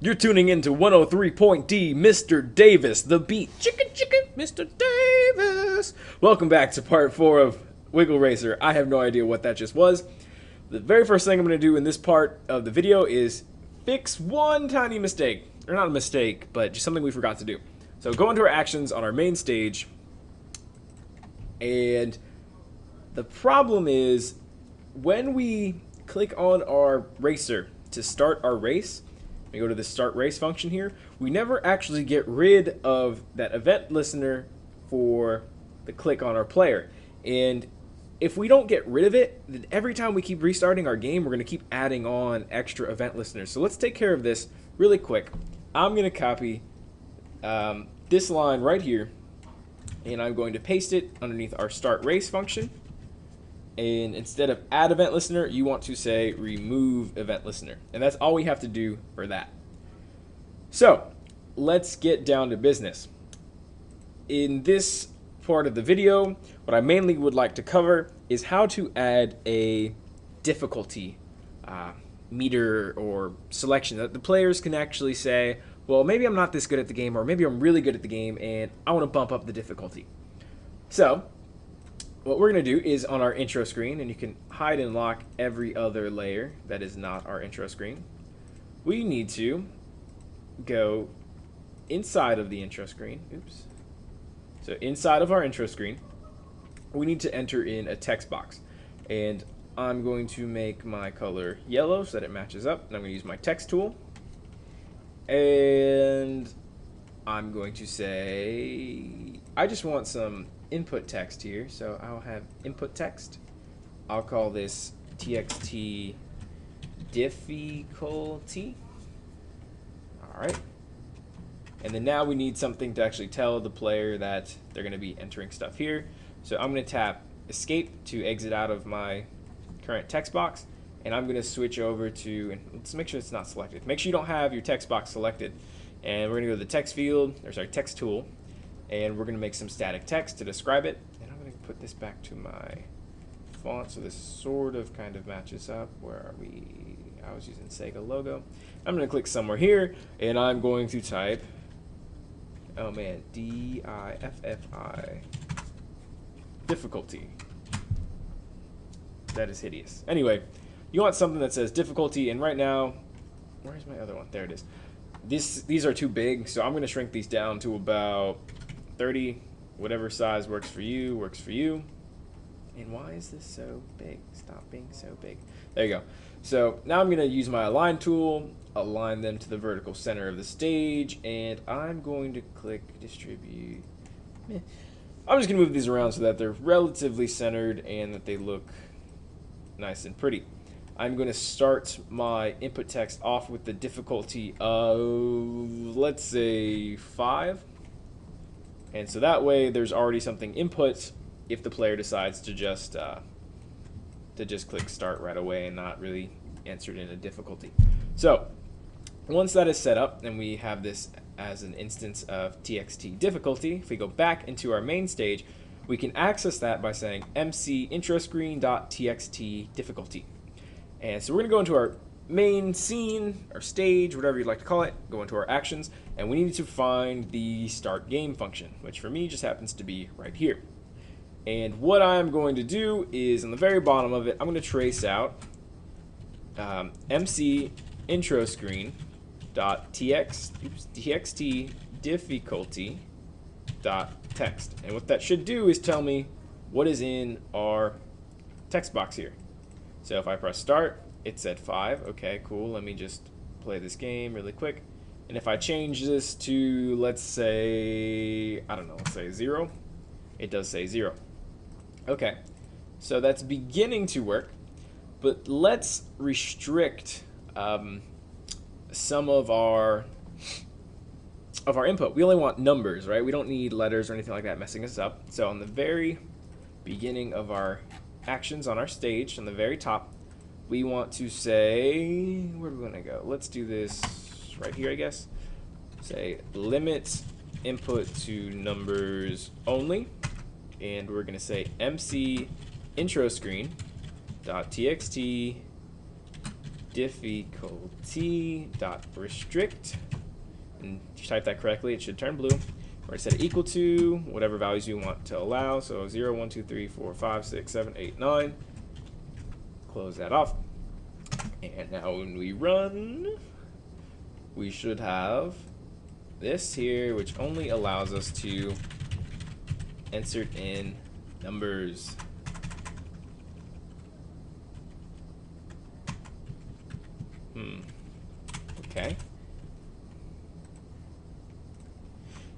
You're tuning in to 103.D, Mr. Davis, the beat. Chicka chicka, Mr. Davis. Welcome back to part 4 of Wiggle Racer. I have no idea what that just was. The very first thing I'm going to do in this part of the video is fix one tiny mistake. Or not a mistake, but just something we forgot to do. So go into our actions on our main stage. And the problem is when we click on our racer to start our race, we go to the start race function here, we never actually get rid of that event listener for the click on our player. And if we don't get rid of it, then every time we keep restarting our game, we're going to keep adding on extra event listeners. So let's take care of this really quick. I'm going to copy this line right here, and I'm going to paste it underneath our start race function. And instead of add event listener, you want to say remove event listener. And that's all we have to do for that. So let's get down to business. In this part of the video, what I mainly would like to cover is how to add a difficulty meter or selection that the players can actually say, well, maybe I'm not this good at the game, or maybe I'm really good at the game and I want to bump up the difficulty. So what we're going to do is on our intro screen, and you can hide and lock every other layer that is not our intro screen, we need to go inside of the intro screen. Oops. So inside of our intro screen, we need to enter in a text box. And I'm going to make my color yellow so that it matches up. And I'm going to use my text tool. And I'm going to say, I just want some input text here, so I'll have input text. I'll call this txt difficulty. Alright. And then now we need something to actually tell the player that they're going to be entering stuff here. So I'm going to tap escape to exit out of my current text box, and I'm going to switch over to, and let's make sure it's not selected. Make sure you don't have your text box selected. And we're going to go to the text field, or sorry, text tool. And we're going to make some static text to describe it. And I'm going to put this back to my font so this sort of kind of matches up. Where are we? I was using Sega logo. I'm going to click somewhere here, and I'm going to type, oh man, D-I-F-F-I, difficulty. That is hideous. Anyway, you want something that says difficulty, and right now, where's my other one? There it is. These are too big, so I'm going to shrink these down to about 30. Whatever size works for you, works for you. And why is this so big? Stop being so big. There you go. So now I'm going to use my align tool, align them to the vertical center of the stage, and I'm going to click distribute. I'm just going to move these around so that they're relatively centered and that they look nice and pretty. I'm going to start my input text off with the difficulty of, let's say, 5. And so that way there's already something input if the player decides to just click start right away and not really enter it in a difficulty. So once that is set up and we have this as an instance of txt difficulty, if we go back into our main stage, we can access that by saying mc intro screen.txt difficulty. And so we're going to go into our main scene, or stage, whatever you'd like to call it, go into our actions, and we need to find the start game function, which for me just happens to be right here. And what I'm going to do is, on the very bottom of it, I'm going to trace out mc intro screen.txt difficulty text. And what that should do is tell me what is in our text box here. So if I press start, it said 5. Okay, cool. Let me just play this game really quick. And if I change this to, let's say, I don't know, let's say 0, it does say 0. Okay, so that's beginning to work, but let's restrict some of our input. We only want numbers, right? We don't need letters or anything like that messing us up. So on the very beginning of our actions on our stage, on the very top, we want to say, where are we going to go? Let's do this right here, I guess. Say limit input to numbers only. And we're going to say mc intro screen dot txt difficulty dot restrict, and if you type that correctly, it should turn blue. We're going to set it equal to whatever values you want to allow. So 0, 1, 2, 3, 4, 5, 6, 7, 8, 9. Close that off. And now when we run, we should have this here, which only allows us to insert in numbers. Okay.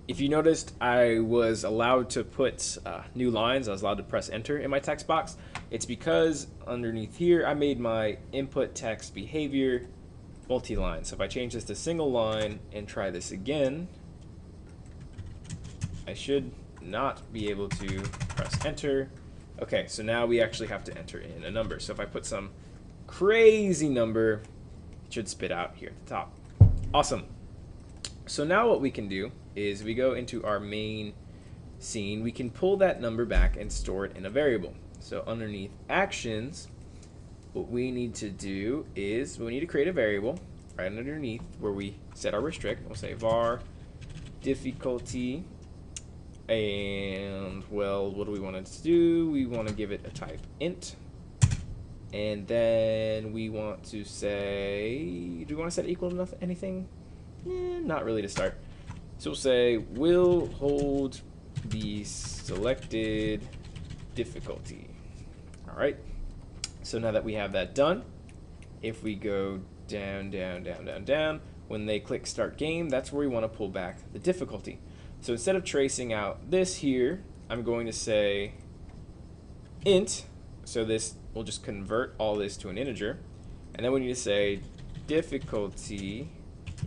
If you noticed, I was allowed to put new lines. I was allowed to press enter in my text box. It's because underneath here, I made my input text behavior multi-line. So if I change this to single line and try this again, I should not be able to press enter. Okay, so now we actually have to enter in a number. So if I put some crazy number, it should spit out here at the top. Awesome. So now what we can do is we go into our main scene. We can pull that number back and store it in a variable. So underneath actions, what we need to do is we need to create a variable right underneath where we set our restrict. We'll say var difficulty, and well, what do we want it to do? We want to give it a type int, and then we want to say, do we want to set equal to anything? Not really to start. So we'll say will hold the selected difficulty. All right. So now that we have that done, if we go down, down, down, down, down, when they click start game, that's where we want to pull back the difficulty. So instead of tracing out this here, I'm going to say int. So this will just convert all this to an integer. And then we need to say difficulty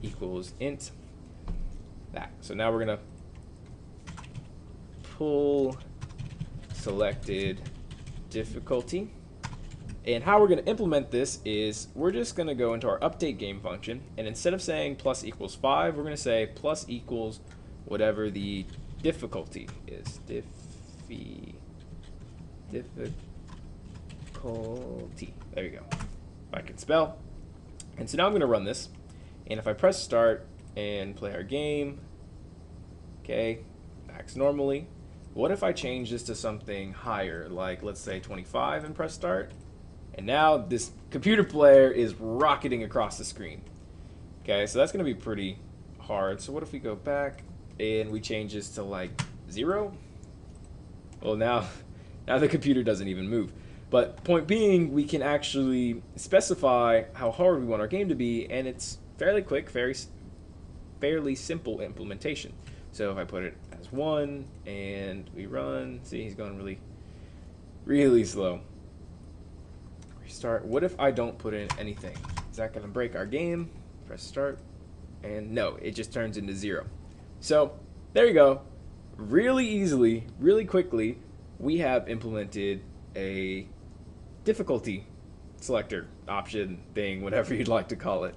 equals int that. So now we're going to pull selected difficulty. And how we're going to implement this is we're just going to go into our update game function, and instead of saying plus equals 5, we're going to say plus equals whatever the difficulty is. Difficulty. There you go. If I can spell. And so now I'm going to run this, and if I press start and play our game, okay, acts normally. What if I change this to something higher, like let's say 25, and press start? And now this computer player is rocketing across the screen. Okay, so that's going to be pretty hard. So what if we go back and we change this to like 0? Well, now the computer doesn't even move. But point being, we can actually specify how hard we want our game to be, and it's fairly quick, fairly simple implementation. So if I put it as 1 and we run, see, he's going really, really slow. Restart. What if I don't put in anything? Is that going to break our game? Press start. And no, it just turns into 0. So there you go. Really easily, really quickly, we have implemented a difficulty selector option thing, whatever you'd like to call it.